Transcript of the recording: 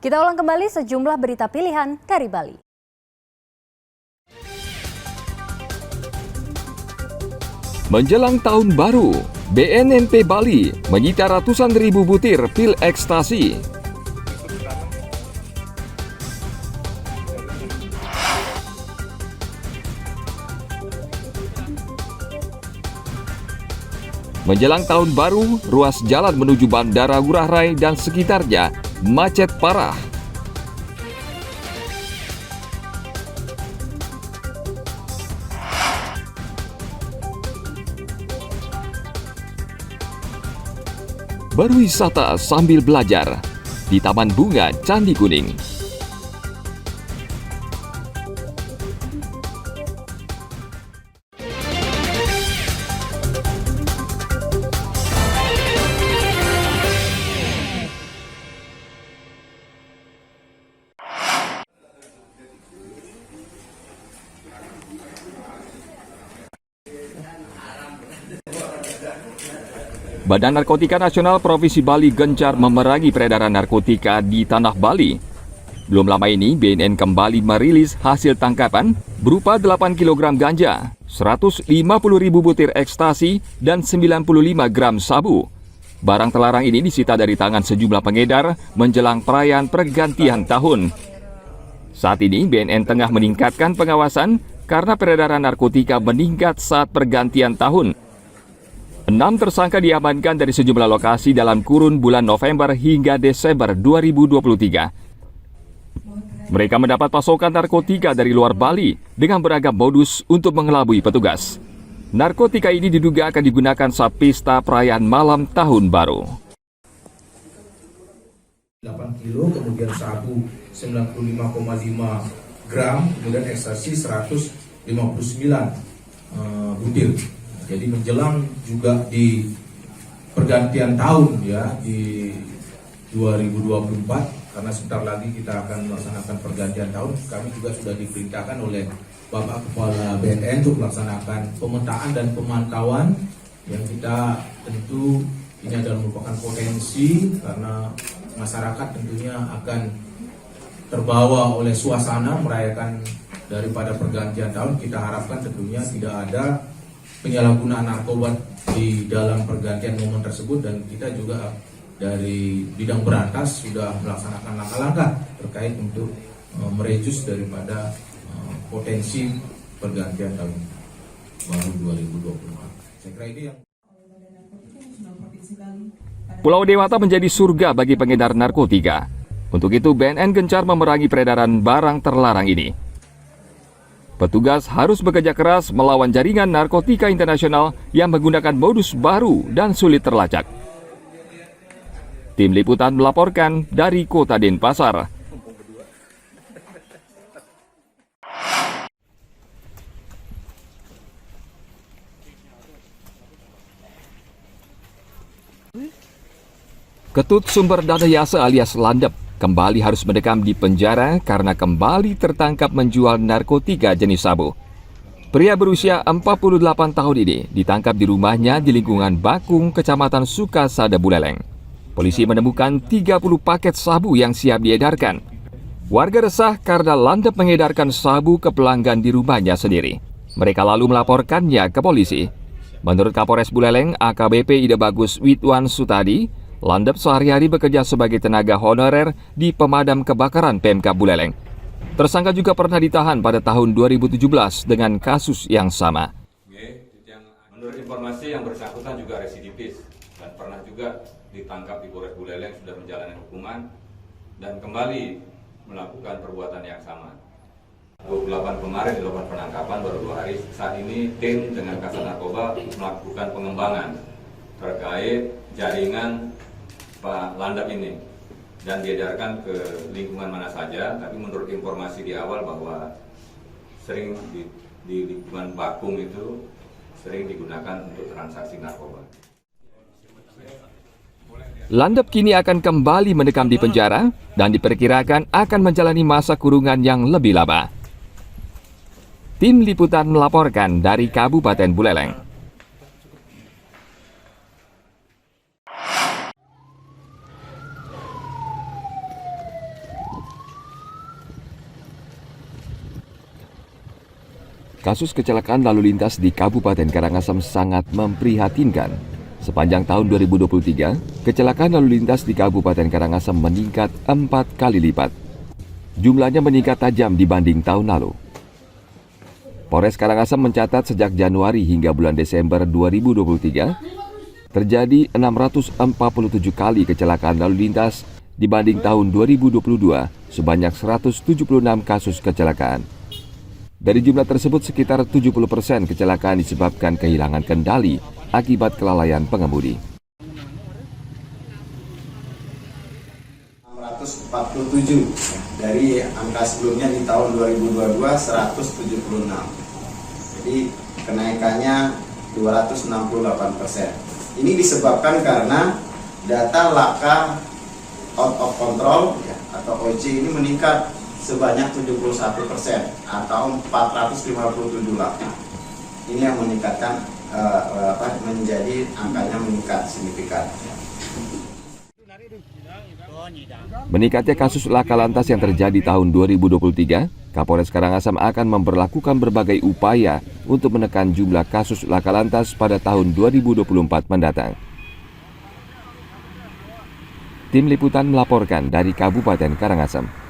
Kita ulang kembali sejumlah berita pilihan dari Bali. Menjelang tahun baru, BNNP Bali menyita ratusan ribu butir pil ekstasi. Menjelang tahun baru, ruas jalan menuju Bandara Ngurah Rai dan sekitarnya macet parah. Berwisata sambil belajar di Taman Bunga Candi Kuning. Badan Narkotika Nasional Provinsi Bali gencar memerangi peredaran narkotika di tanah Bali. Belum lama ini, BNN kembali merilis hasil tangkapan berupa 8 kg ganja, 150 ribu butir ekstasi, dan 95 gram sabu. Barang terlarang ini disita dari tangan sejumlah pengedar menjelang perayaan pergantian tahun. Saat ini, BNN tengah meningkatkan pengawasan karena peredaran narkotika meningkat saat pergantian tahun. 6 tersangka diamankan dari sejumlah lokasi dalam kurun bulan November hingga Desember 2023. Mereka mendapat pasokan narkotika dari luar Bali dengan beragam modus untuk mengelabui petugas. Narkotika ini diduga akan digunakan saat pesta perayaan malam tahun baru. 8 kilo, kemudian sabu 95,5 gram, kemudian ekstasi 159 butir. Jadi menjelang juga di pergantian tahun ya di 2024, karena sebentar lagi kita akan melaksanakan pergantian tahun, kami juga sudah diperintahkan oleh Bapak Kepala BNN untuk melaksanakan pemetaan dan pemantauan yang kita tentu ini adalah merupakan potensi karena masyarakat tentunya akan terbawa oleh suasana merayakan daripada pergantian tahun. Kita harapkan tentunya tidak ada penyalahgunaan narkoba di dalam pergantian momen tersebut, dan kita juga dari bidang berantas sudah melaksanakan langkah-langkah terkait untuk merejus daripada potensi pergantian tahun baru 2024. Saya kira ini yang Pulau Dewata menjadi surga bagi pengedar narkotika. Untuk itu, BNN gencar memerangi peredaran barang terlarang ini. Petugas harus bekerja keras melawan jaringan narkotika internasional yang menggunakan modus baru dan sulit terlacak. Tim Liputan melaporkan dari Kota Denpasar. Ketut Sumber Dana Yasa alias Landep kembali harus mendekam di penjara karena kembali tertangkap menjual narkotika jenis sabu. Pria berusia 48 tahun ini ditangkap di rumahnya di lingkungan Bakung, Kecamatan Sukasada, Buleleng. Polisi menemukan 30 paket sabu yang siap diedarkan. Warga resah karena Landep mengedarkan sabu ke pelanggan di rumahnya sendiri. Mereka lalu melaporkannya ke polisi. Menurut Kapolres Buleleng, AKBP Ida Bagus Widwan Sutadi, Landep sehari-hari bekerja sebagai tenaga honorer di pemadam kebakaran Pemkab Buleleng. Tersangka juga pernah ditahan pada tahun 2017 dengan kasus yang sama. Menurut informasi, yang bersangkutan juga residivis dan pernah juga ditangkap di Polres Buleleng, sudah menjalani hukuman dan kembali melakukan perbuatan yang sama. 28 kemarin dilakukan penangkapan baru 2 hari. Saat ini tim dengan Kasat Narkoba melakukan pengembangan terkait jaringan Pak Landep ini dan diedarkan ke lingkungan mana saja, tapi menurut informasi di awal bahwa sering di lingkungan Bakung itu sering digunakan untuk transaksi narkoba. Landep kini akan kembali mendekam di penjara dan diperkirakan akan menjalani masa kurungan yang lebih lama. Tim Liputan melaporkan dari Kabupaten Buleleng. Kasus kecelakaan lalu lintas di Kabupaten Karangasem sangat memprihatinkan. Sepanjang tahun 2023, kecelakaan lalu lintas di Kabupaten Karangasem meningkat 4 kali lipat. Jumlahnya meningkat tajam dibanding tahun lalu. Polres Karangasem mencatat sejak Januari hingga bulan Desember 2023, terjadi 647 kali kecelakaan lalu lintas dibanding tahun 2022 sebanyak 176 kasus kecelakaan. Dari jumlah tersebut, sekitar 70% kecelakaan disebabkan kehilangan kendali akibat kelalaian pengemudi. 647 dari angka sebelumnya di tahun 2022 176. Jadi kenaikannya 268%. Ini disebabkan karena data laka out of control atau OC ini meningkat sebanyak 71% atau 457 laka. Ini yang meningkatkan menjadi angkanya meningkat signifikan. Meningkatnya kasus laka lantas yang terjadi tahun 2023, Kapolres Karangasem akan memberlakukan berbagai upaya untuk menekan jumlah kasus laka lantas pada tahun 2024 mendatang. Tim Liputan melaporkan dari Kabupaten Karangasem.